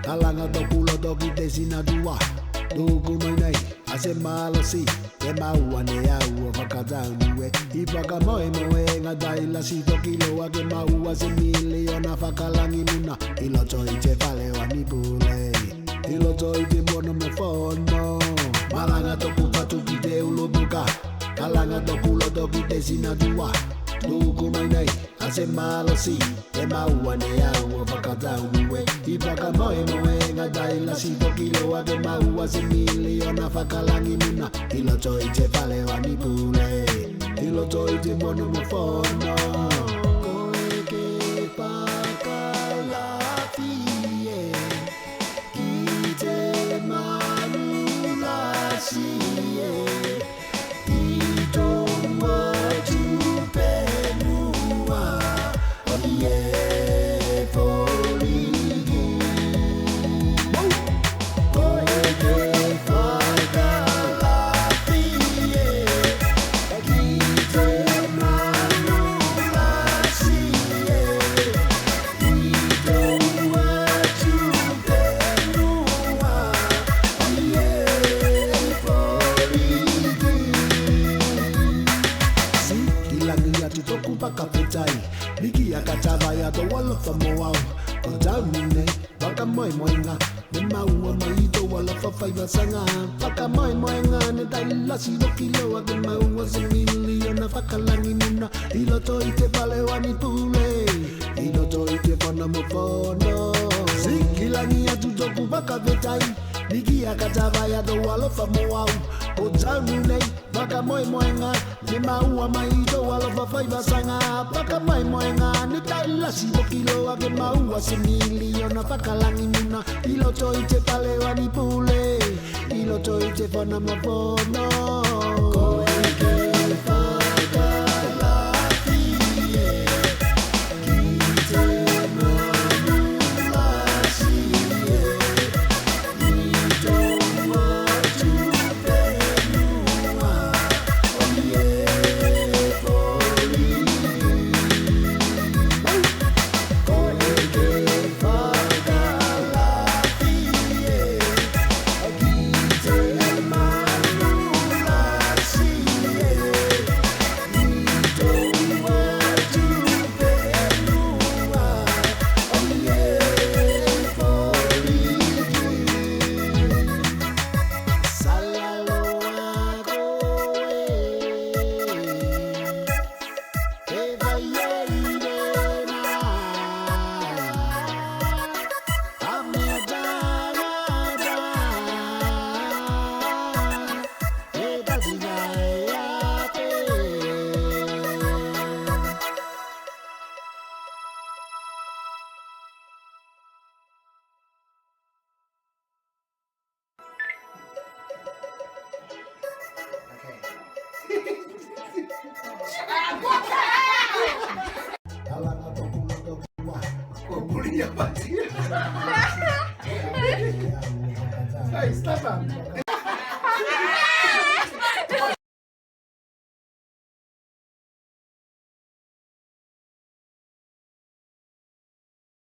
Kalanga tokulo toki te sinadua Tuku noinei ase malo si Te maua ne au whakataunue I whakamoe moe ngā taila si toki loa Ke maua se miliona whakalangi muna I loto I te whale wa ni pule I loto I te mono me whono Malanga toku patu ki te ulobuka Kalanga tokulo toki te sinadua Tuku noinei ase malo si Te maua ne au whakataunue I whakamoe moe ngā taila si toki loa Ke maua se miliona whakalangi muna I loto I te whale wa ni pule I loto I te mono mo whono Koe ke whakalawhie Ki te manula sie I tonga tupenua Ie poligi Koe ke whakalawhie Ki te manula sie I tonga tupenua Ie poligi Si kilangi atu toku pakawhetai Niki akatava ya to wala fa moau Ko tauni nei, waka moi moinga Ne maua mai to wala fa whaiva sanga Waka moi moinga ne taila si roki loa Ke maua se miliona whakalangi muna I loto I te pale wani pule I loto I te whana mo whono Si kilangi atu toku pakawhetai Niki akatava ya to wala fa moau Ko tauni nei, waka moi moinga Ne maua mai to wala fa whaiva sanga Waka moi moinga ne taila si roki loa Ke maua se miliona whakalangi muna I loto I te pale wani pule I loto I te whana mo whono Koe ke whakalawhie Ki te manula sie I tonga tupenua Ie poligi Koe ke whakalawhie Ki te manula sie I tonga tupenua Ie poligi Salaloa koe Te vaieirena Amea tangata E tatina e ape Kalanga tokulo tokua Kuliah pasti. Hai, Stefan.